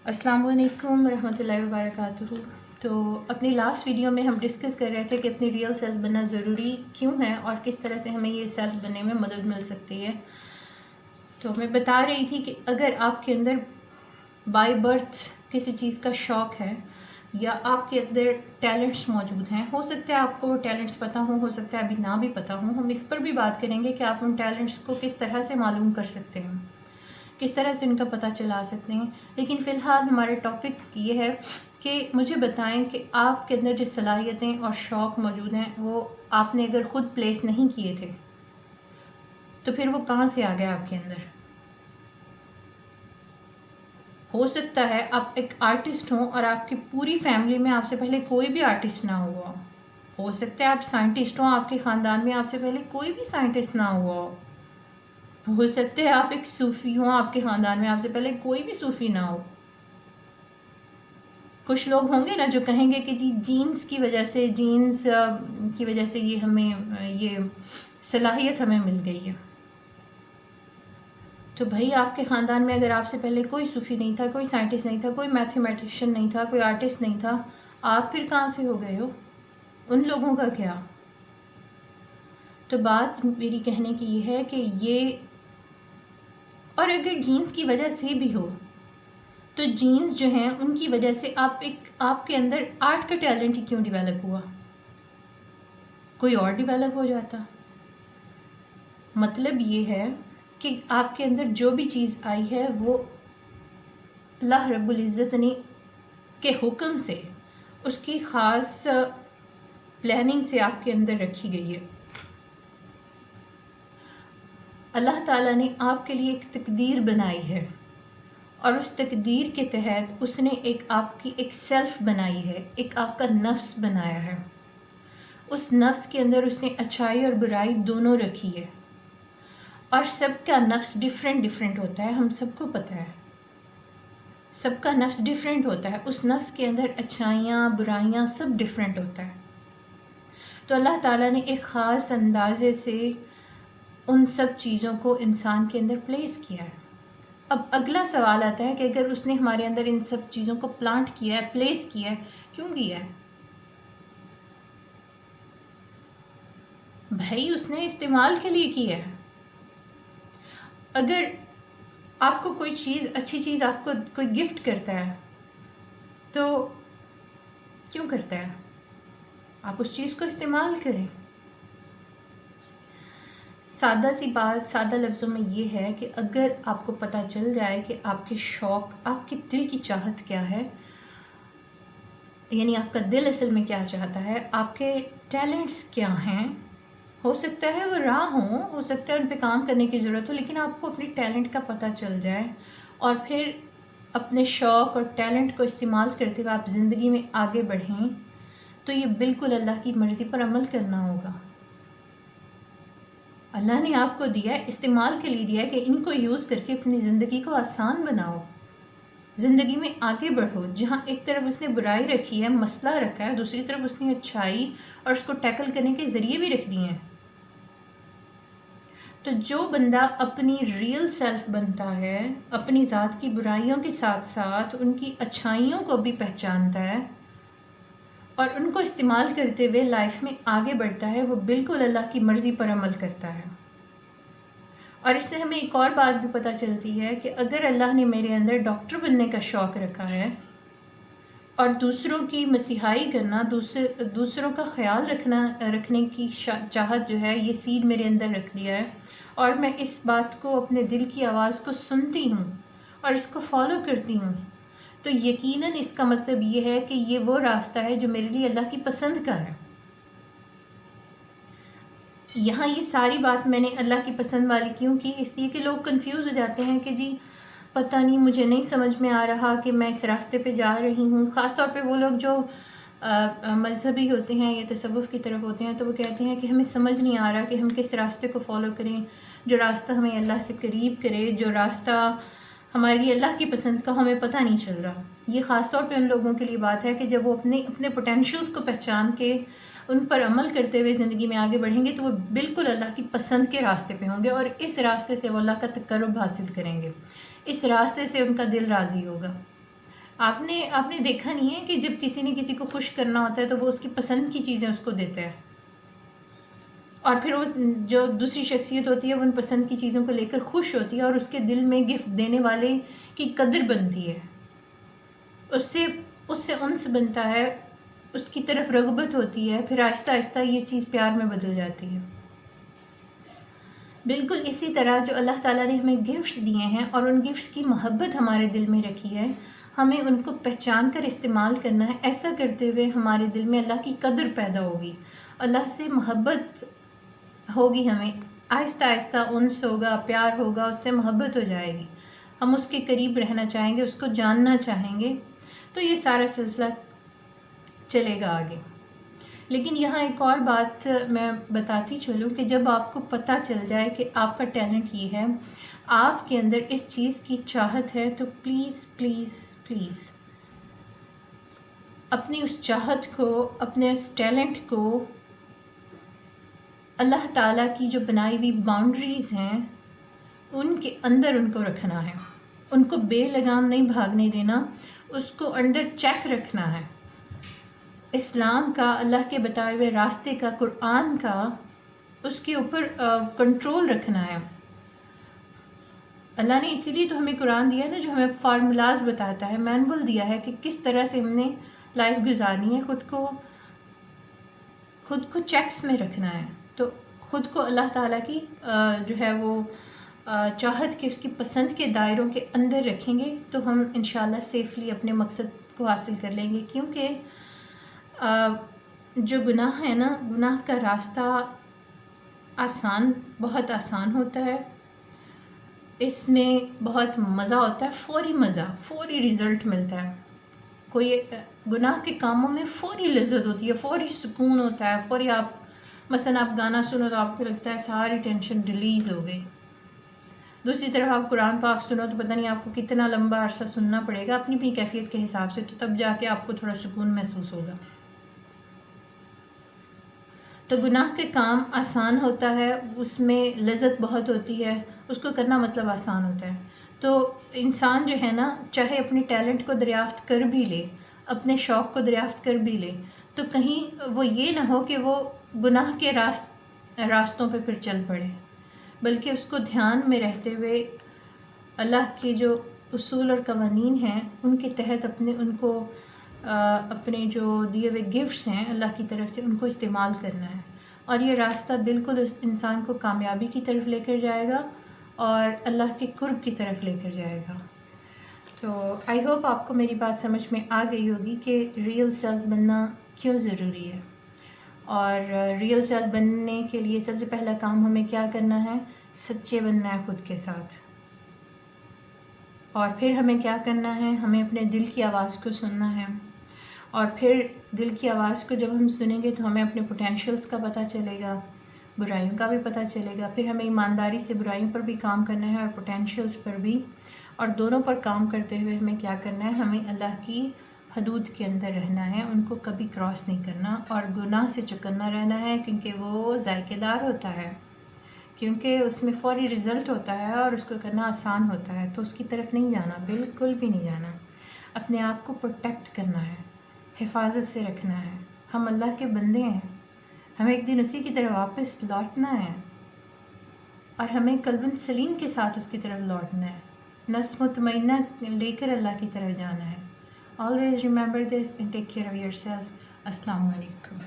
अस्सलाम वालेकुम रहमतुल्लाहि व बरकातुहू। तो अपनी लास्ट वीडियो में हम डिस्कस कर रहे थे कि अपनी रियल सेल्फ बनना ज़रूरी क्यों है और किस तरह से हमें ये सेल्फ बनने में मदद मिल सकती है। तो मैं बता रही थी कि अगर आपके अंदर बाय बर्थ किसी चीज़ का शौक़ है या आपके अंदर टैलेंट्स मौजूद हैं, हो सकता है आपको वो टैलेंट्स पता हो सकता है अभी ना भी पता हो। हम इस पर भी बात करेंगे कि आप उन टैलेंट्स को किस तरह से मालूम कर सकते हैं, किस तरह से उनका पता चला सकते हैं। लेकिन फ़िलहाल हमारा टॉपिक ये है कि मुझे बताएं कि आपके अंदर जो सलाहियतें और शौक़ मौजूद हैं वो आपने अगर ख़ुद प्लेस नहीं किए थे तो फिर वो कहाँ से आ गया आपके अंदर। हो सकता है आप एक आर्टिस्ट हों और आपकी पूरी फैमिली में आपसे पहले कोई भी आर्टिस्ट ना हुआ हो सकता है आप साइंटिस्ट हों, आपके ख़ानदान में आपसे पहले कोई भी साइंटिस्ट ना हुआ हो सकता है आप एक सूफ़ी हों, आपके ख़ानदान में आपसे पहले कोई भी सूफ़ी ना हो। कुछ लोग होंगे ना जो कहेंगे कि जी जीन्स की वजह से ये हमें ये सलाहियत हमें मिल गई है। तो भाई आपके ख़ानदान में अगर आपसे पहले कोई सूफ़ी नहीं था, कोई साइंटिस्ट नहीं था, कोई मैथमेटिशियन नहीं था, कोई आर्टिस्ट नहीं था, आप फिर कहाँ से हो गए हो? उन लोगों का क्या? तो बात मेरी कहने की ये है कि ये, और अगर जीन्स की वजह से भी हो तो जीन्स जो हैं उनकी वजह से आपके अंदर आर्ट का टैलेंट ही क्यों डेवलप हुआ? कोई और डेवलप हो जाता। मतलब ये है कि आपके अंदर जो भी चीज़ आई है वो अल्लाह रब्बुल इज़्ज़त ने के हुक्म से, उसकी ख़ास प्लानिंग से आपके अंदर रखी गई है। अल्लाह ताला ने आपके लिए एक तकदीर बनाई है और उस तकदीर के तहत उसने आपकी एक सेल्फ़ बनाई है, एक आपका नफ्स बनाया है। उस नफ्स के अंदर उसने अच्छाई और बुराई दोनों रखी है और सबका नफ्स डिफरेंट होता है, हम सबको पता है। सबका नफ्स डिफरेंट होता है, उस नफ्स के अंदर अच्छाइयाँ बुराइयाँ सब डिफरेंट होता है। तो अल्लाह ताला ने एक ख़ास अंदाज़े से उन सब चीज़ों को इंसान के अंदर प्लेस किया है। अब अगला सवाल आता है कि अगर उसने हमारे अंदर इन सब चीज़ों को प्लांट किया है, प्लेस किया है, क्यों किया है? भाई उसने इस्तेमाल के लिए किया है। अगर आपको कोई चीज़, अच्छी चीज़ आपको कोई गिफ्ट करता है तो क्यों करता है? आप उस चीज़ को इस्तेमाल करें। सादा सी बात, सादा लफ्ज़ों में ये है कि अगर आपको पता चल जाए कि आपके शौक़, आपके दिल की चाहत क्या है, यानी आपका दिल असल में क्या चाहता है, आपके टैलेंट्स क्या हैं, हो सकता है वो राह हो सकता है उन पे काम करने की ज़रूरत हो, लेकिन आपको अपने टैलेंट का पता चल जाए और फिर अपने शौक़ और टैलेंट को इस्तेमाल करते हुए आप ज़िंदगी में आगे बढ़ें, तो ये बिल्कुल अल्लाह की मर्ज़ी पर अमल करना होगा। अल्लाह ने आपको दिया है, इस्तेमाल के लिए दिया है कि इनको यूज़ करके अपनी ज़िंदगी को आसान बनाओ, ज़िंदगी में आगे बढ़ो। जहाँ एक तरफ उसने बुराई रखी है, मसला रखा है, दूसरी तरफ उसने अच्छाई और उसको टैकल करने के ज़रिए भी रख दिए हैं। तो जो बंदा अपनी रियल सेल्फ बनता है, अपनी ज़ात की बुराइयों के साथ साथ उनकी अच्छाइयों को भी पहचानता है और उनको इस्तेमाल करते हुए लाइफ में आगे बढ़ता है, वो बिल्कुल अल्लाह की मर्ज़ी पर अमल करता है। और इससे हमें एक और बात भी पता चलती है कि अगर अल्लाह ने मेरे अंदर डॉक्टर बनने का शौक़ रखा है और दूसरों की मसीहाई करना, दूसरों का ख्याल रखने की चाहत जो है, ये सीड मेरे अंदर रख दिया है और मैं इस बात को, अपने दिल की आवाज़ को सुनती हूँ और इसको फॉलो करती हूँ, तो यकीनन इसका मतलब ये है कि ये वो रास्ता है जो मेरे लिए अल्लाह की पसंद का है। यहाँ ये सारी बात मैंने अल्लाह की पसंद वाली क्यों की, इसलिए कि लोग कंफ्यूज हो जाते हैं कि जी पता नहीं, मुझे नहीं समझ में आ रहा कि मैं इस रास्ते पे जा रही हूँ। ख़ास तौर पे वो लोग जो मज़हबी होते हैं या तसव्वुफ़ की तरफ होते हैं, तो वो कहते हैं कि हमें समझ नहीं आ रहा कि हम किस रास्ते को फ़ॉलो करें, जो रास्ता हमें अल्लाह से करीब करे, जो रास्ता हमारे लिए अल्लाह की पसंद का, हमें पता नहीं चल रहा। ये ख़ास तौर पे उन लोगों के लिए बात है कि जब वो अपने पोटेंशियल्स को पहचान के उन पर अमल करते हुए ज़िंदगी में आगे बढ़ेंगे तो वो बिल्कुल अल्लाह की पसंद के रास्ते पे होंगे और इस रास्ते से वो अल्लाह का तक़र्रुब हासिल करेंगे, इस रास्ते से उनका दिल राज़ी होगा। آپ نے دیکھا نہیں ہے کہ جب کسی نے کسی کو خوش کرنا ہوتا ہے تو وہ اس کی پسند کی چیزیں اس کو دیتا ہے، اور پھر وہ جو دوسری شخصیت ہوتی ہے وہ ان پسند کی چیزوں کو لے کر خوش ہوتی ہے، اور اس کے دل میں گفٹ دینے والے کی قدر بنتی ہے، اس سے انس بنتا ہے، اس کی طرف رغبت ہوتی ہے، پھر آہستہ آہستہ یہ چیز پیار میں بدل جاتی ہے۔ بالکل اسی طرح جو اللہ تعالیٰ نے ہمیں گفٹس دیے ہیں اور ان گفٹس کی محبت ہمارے دل میں رکھی ہے، ہمیں ان کو پہچان کر استعمال کرنا ہے۔ ایسا کرتے ہوئے ہمارے دل میں اللہ کی قدر پیدا ہوگی، اللہ سے محبت ہوگی، ہمیں آہستہ آہستہ انس ہوگا، پیار ہوگا، اس سے محبت ہو جائے گی، ہم اس کے قریب رہنا چاہیں گے، اس کو جاننا چاہیں گے، تو یہ سارا سلسلہ چلے گا آگے۔ لیکن یہاں ایک اور بات میں بتاتی چلوں کہ جب آپ کو پتہ چل جائے کہ آپ کا ٹیلنٹ یہ ہے، آپ کے اندر اس چیز کی چاہت ہے، تو پلیز پلیز پلیز اپنی اس چاہت کو، اپنے اس ٹیلنٹ کو اللہ تعالیٰ کی جو بنائی ہوئی باؤنڈریز ہیں ان کے اندر ان کو رکھنا ہے، ان کو بے لگام نہیں بھاگنے دینا، اس کو انڈر چیک رکھنا ہے۔ اسلام کا، اللہ کے بتائے ہوئے راستے کا، قرآن کا، اس کے اوپر کنٹرول رکھنا ہے۔ اللہ نے اسی لیے تو ہمیں قرآن دیا ہے نا، جو ہمیں فارمولاز بتاتا ہے، مینول دیا ہے کہ کس طرح سے ہم نے لائف گزارنی ہے، خود کو چیکس میں رکھنا ہے۔ تو خود کو اللہ تعالیٰ کی جو ہے وہ چاہت کے، اس کی پسند کے دائروں کے اندر رکھیں گے تو ہم انشاءاللہ سیفلی اپنے مقصد کو حاصل کر لیں گے۔ کیونکہ جو گناہ ہے نا، گناہ کا راستہ بہت آسان ہوتا ہے، اس میں بہت مزہ ہوتا ہے، فوری مزہ، فوری رزلٹ ملتا ہے۔ کوئی گناہ کے کاموں میں فوری لذت ہوتی ہے، فوری سکون ہوتا ہے، فوری مثلا آپ گانا سنو تو آپ کو لگتا ہے ساری ٹینشن ریلیز ہو گئی، دوسری طرف آپ قرآن پاک سنو تو پتہ نہیں آپ کو کتنا لمبا عرصہ سننا پڑے گا اپنی اپنی کیفیت کے حساب سے، تو تب جا کے آپ کو تھوڑا سکون محسوس ہوگا۔ تو گناہ کے کام آسان ہوتا ہے، اس میں لذت بہت ہوتی ہے، اس کو کرنا مطلب آسان ہوتا ہے۔ تو انسان جو ہے نا، چاہے اپنے ٹیلنٹ کو دریافت کر بھی لے، اپنے شوق کو دریافت کر بھی لے، تو کہیں وہ یہ نہ ہو کہ وہ گناہ کے راستوں پہ پھر چل پڑے، بلکہ اس کو دھیان میں رہتے ہوئے اللہ کے جو اصول اور قوانین ہیں ان کے تحت اپنے جو دیے ہوئے گفٹس ہیں اللہ کی طرف سے، ان کو استعمال کرنا ہے، اور یہ راستہ بالکل اس انسان کو کامیابی کی طرف لے کر جائے گا اور اللہ کے قرب کی طرف لے کر جائے گا۔ تو آئی ہوپ آپ کو میری بات سمجھ میں آ گئی ہوگی کہ ریئل سیلف بننا کیوں ضروری ہے، اور ریئل سیلف بننے کے لیے سب سے پہلا کام ہمیں کیا کرنا ہے، سچے بننا ہے خود کے ساتھ، اور پھر ہمیں کیا کرنا ہے، ہمیں اپنے دل کی آواز کو سننا ہے، اور پھر دل کی آواز کو جب ہم سنیں گے تو ہمیں اپنے پوٹینشیلز کا پتہ چلے گا، برائیوں کا بھی پتہ چلے گا، پھر ہمیں ایمانداری سے برائیوں پر بھی کام کرنا ہے اور پوٹینشیلز پر بھی، اور دونوں پر کام کرتے ہوئے ہمیں کیا کرنا ہے، ہمیں اللہ کی حدود کے اندر رہنا ہے، ان کو کبھی کراس نہیں کرنا، اور گناہ سے چکنا رہنا ہے، کیونکہ وہ ذائقے دار ہوتا ہے، کیونکہ اس میں فوری رزلٹ ہوتا ہے اور اس کو کرنا آسان ہوتا ہے، تو اس کی طرف نہیں جانا، بالکل بھی نہیں جانا، اپنے آپ کو پروٹیکٹ کرنا ہے، حفاظت سے رکھنا ہے۔ ہم اللہ کے بندے ہیں، ہمیں ایک دن اسی کی طرف واپس لوٹنا ہے، اور ہمیں قلب سلیم کے ساتھ اس کی طرف لوٹنا ہے، نفس مطمئنہ لے کر اللہ کی طرف جانا ہے۔ Always remember this and take care of yourself. السلام علیکم۔